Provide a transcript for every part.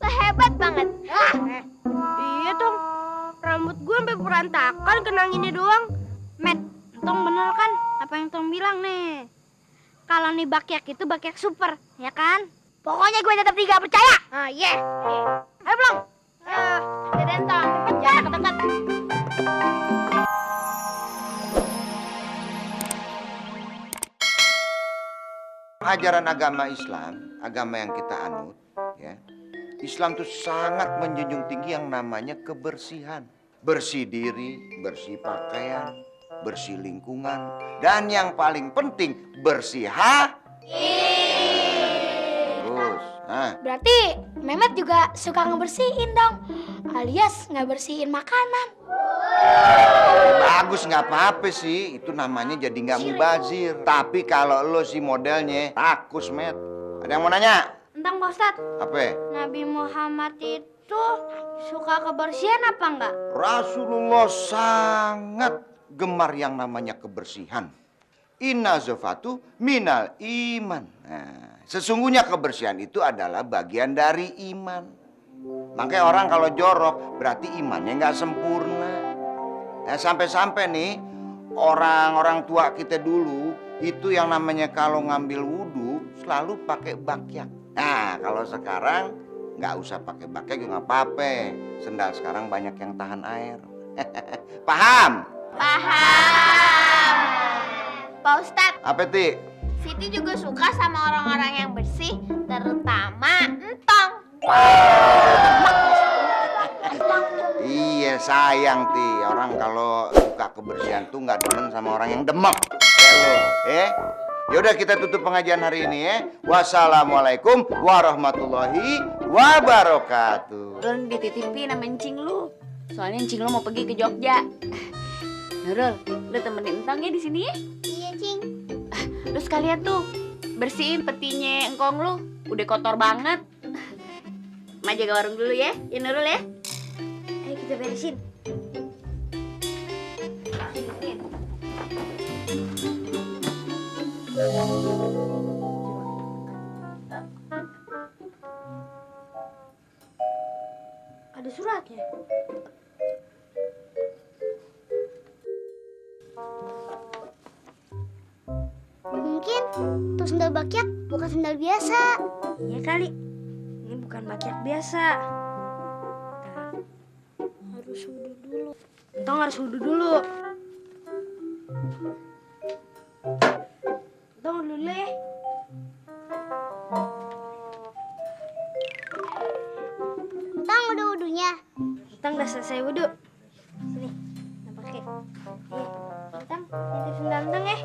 hebat banget. Iya, Tong. Rambut gue sampai berantakan kena ini doang. Met, Tong bener kan apa yang Tong bilang nih? Kalau nih bakyak itu bakyak super, ya kan? Pokoknya gue tetap tidak percaya. Iya. Ayo pulang. Deden Tong, jangan deket-deket. Ajaran agama Islam, agama yang kita anut, ya. Islam tuh sangat menjunjung tinggi yang namanya kebersihan. Bersih diri, bersih pakaian, bersih lingkungan, dan yang paling penting bersih hati. Terus, Berarti Mehmet juga suka ngebersihin dong, alias ngebersihin makanan. bagus nggak apa-apa sih, itu namanya jadi nggak mubazir. Tapi kalau lo si modelnya rakus, Met. Ada yang mau nanya? Tentang Pak Ustadz, Apa? Nabi Muhammad itu suka kebersihan apa enggak? Rasulullah sangat gemar yang namanya kebersihan. Inna zafatu minal iman. Nah, sesungguhnya kebersihan itu adalah bagian dari iman. Makanya orang kalau jorok berarti imannya nggak sempurna. Nah, sampai-sampai nih orang-orang tua kita dulu itu yang namanya kalau ngambil wudhu selalu pakai bakyak. Nah, kalau sekarang nggak usah pakai bakyak juga nggak apa-apa. Sendal sekarang banyak yang tahan air. Paham? Paham. Pak Ustadz, Apa Ti? Siti juga suka sama orang-orang yang bersih, terutama Entong. Iya sayang Ti, orang kalau suka kebersihan tuh nggak demen sama orang yang demek. Yaudah kita tutup pengajian hari ini ya. Wassalamualaikum warahmatullahi wabarakatuh. Nurul dititipin sama encing lu. Soalnya encing lu mau pergi ke Jogja. Nurul, lu temenin Entong ya di sini ya. Iya, Cing. Lu sekalian tuh bersihin petinya engkong lu. Udah kotor banget. Ma jaga warung dulu ya Nurul ya. Ayo kita beresin. Ada suratnya. Mungkin itu sendal bakyak bukan sendal biasa. Iya kali. Ini bukan bakyak biasa. Harus wudhu dulu. Tong harus wudhu dulu. Tong dulu ya. Tang udah wudhunya. Tong udah selesai wudhu. Sini, kita pakai. Tang, titip sendal Tang ya.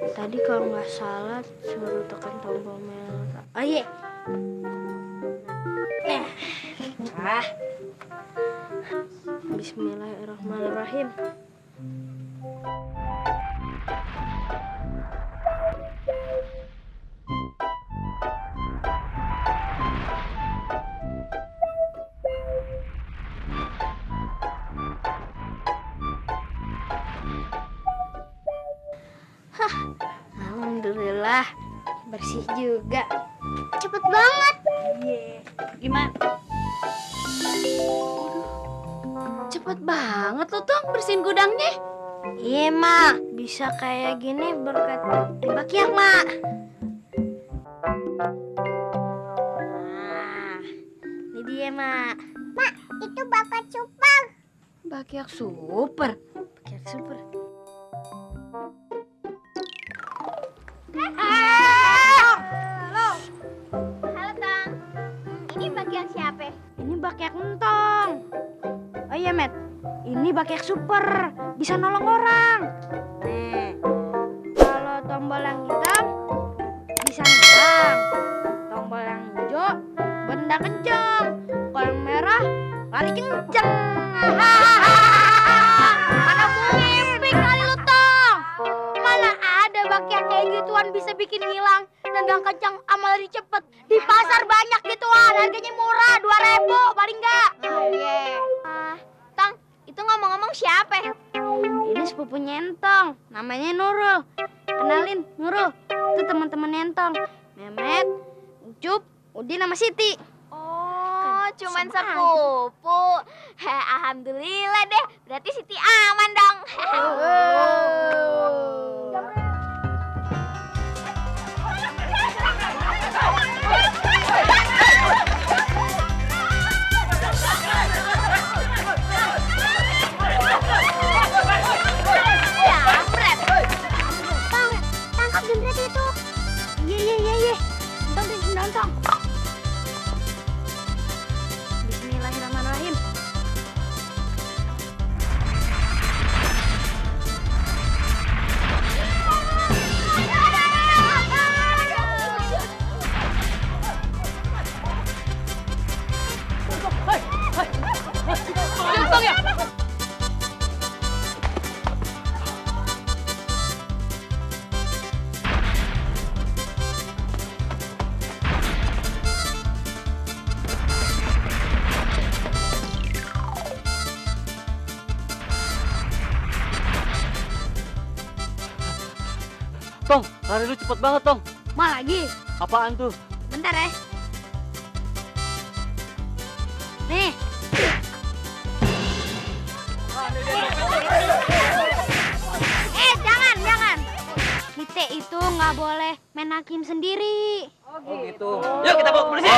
Tadi kalau nggak salah suruh tekan tombol merah. Oh iya. Bismillahirrahmanirrahim. Alhamdulillah bersih juga. Cepet banget. Gimana? Cepet banget lo Tong bersihin gudangnya. Iya, Mak. Bisa kayak gini berkat bakyak, Mak. Nah, ini dia, Mak. Mak, itu bakat super. Bakyak super. Bakyak super. Halo. Halo, Tang. Ini bakyak siapa? Ini bakyak Entong. Oh iya, Met. Ini bakyak super. Bisa nolong orang. Nih. Kalau tombol yang hitam bisa nendang. Tombol yang hijau benda kenceng. Kalau yang merah lari kenceng. Mana mimpi kali lu, Tong. Mana ada bakyak kayak gituan bisa bikin hilang. Nendang kencang sama lari cepet. Di pasar banyak gituan. Harganya murah, 2.000 paling enggak. Iya. Tang, itu ngomong-ngomong siapa? Ini sepupunya Entong. Namanya Nurul. Kenalin, Nurul. Itu teman-teman Entong. Mehmet, Ucup, Udin sama Siti. Oh, cuman sepupu. Alhamdulillah deh, berarti Siti aman dong. Tangkap jembret itu. Iya. Nonton. Bismillahirrahmanirrahim. Tong, lari lu cepet banget, Tong. Mau lagi? Apaan tuh? Bentar ya. Nih. Jangan. Kita itu nggak boleh main hakim sendiri. Oh gitu. Yuk kita bawa ke polisi.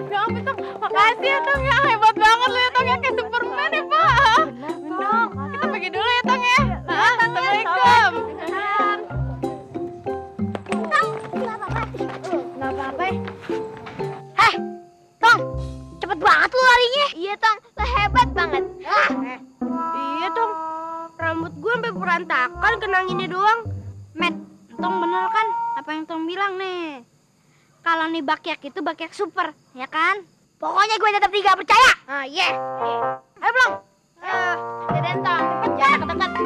Ya ampun, Tong. Makasih ya, Tong. Ya, hebat banget lu ya, Tong. Ya, kayak Superman ya, Pak. Tong, kita pergi dulu ya, Tong ya. Assalamualaikum. Nggak apa-apa. Tong, cepet banget lu larinya. Iya, Tong, lu hebat banget. Iya, Tong. Rambut gue sampai berantakan kenanginnya doang. Met, Tong bener kan apa yang Tong bilang nih? Kalau nih bakyak itu bakyak super, ya kan? Pokoknya gue tetap tidak percaya. Ah, iya. Ayo pulang. Dadan, Tong, jangan deket-deket.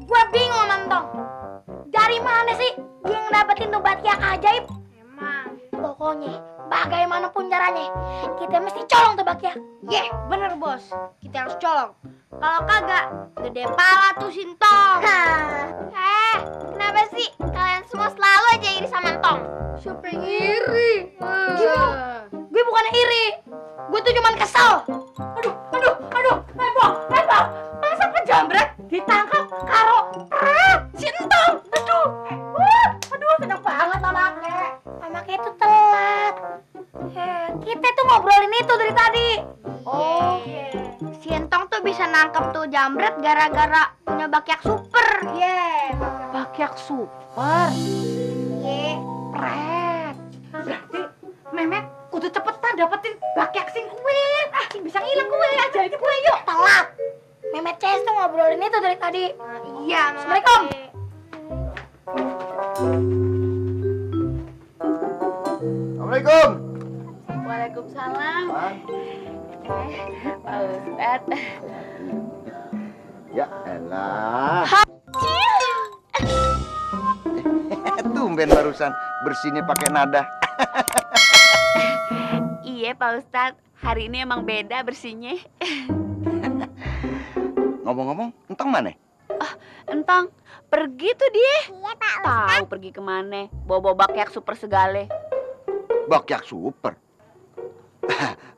Gue bingung, Tong. Dari mana sih dia ngedapetin tuh bakyak ajaib? Emang. Pokoknya bagaimanapun caranya kita mesti colong tuh bakyak. Bener, Bos. Kita harus colong. Kalau kagak, gede pala tuh Sintong. Kenapa sih kalian semua selalu aja iri sama Tong? Siapa yang iri? Gimana? Gue bukan iri. Gue tuh cuman kesel. Aduh, Rebok. Masa pejamret ditangkap karo Sintong. Aduh, seneng banget anaknya itu telat. Kita tuh ngobrolin itu dari tadi. Oh, Sintong tuh bisa nangkep tuh jambret gara-gara punya bakyak super. Bakyak super. Pret. Berarti Memet kudu cepetan dapetin bakyak sing kue. Bisa ngilang kue aja ini kue yuk. Telat. Memet CS tuh ngobrolin itu dari tadi. Iya, Assalamualaikum. Assalamualaikum. Waalaikumsalam. Bang. Pak Ustadz. Ya elah. Tumben barusan bersihnya pakai nada. Iya Pak Ustadz, hari ini emang beda bersihnya. Ngomong-ngomong, entong mana? Entang, pergi tuh dia. Iya Pak Ustadz. Tahu pergi kemana? Bawa bakyak super segale. Bakyak super.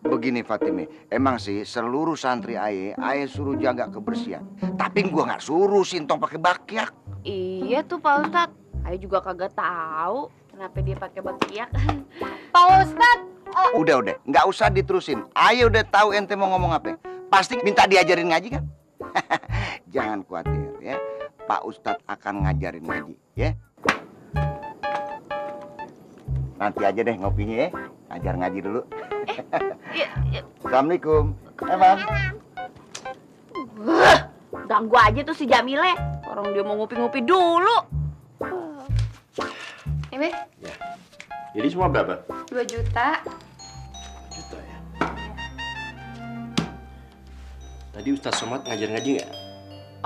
Begini Fatime, emang sih seluruh santri aye suruh jaga kebersihan. Tapi gua nggak suruh Sintong pakai bakyak. Iya tuh Pak Ustadz. Ayo juga kagak tahu kenapa dia pakai bakyak. Pak Ustadz. Udah, nggak usah diterusin. Aye udah tahu ente mau ngomong apa. Pasti minta diajarin ngaji kan? Jangan khawatir ya. Pak Ustadz akan ngajarin ngaji ya. Nanti aja deh ngopinya ya. Ngajar ngaji dulu. Assalamualaikum. Emang. Ganggu aja tuh si Jamile. Orang dia mau ngopi-ngopi dulu. Ini Ya. Jadi semua berapa? 2 juta. Juta ya. Tadi Ustadz Somad ngajar ngaji nggak?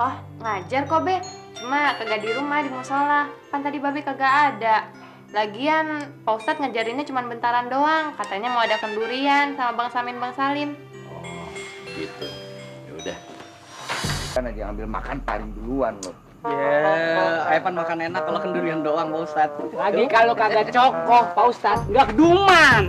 Oh, ngajar kok, Be. Cuma kagak di rumah, di musola. Kan tadi Babe kagak ada. Lagian Pak Ustadz ngajarinnya cuma bentaran doang. Katanya mau ada kendurian sama Bang Samin, Bang Salim. Oh, gitu. Ya udah. Kan aja ambil makan paling duluan loh. Ya, Evan makan enak kalau kendurian doang, Pak Ustadz. Lagi kalau kagak cokoh, Pak Ustadz, nggak keduman.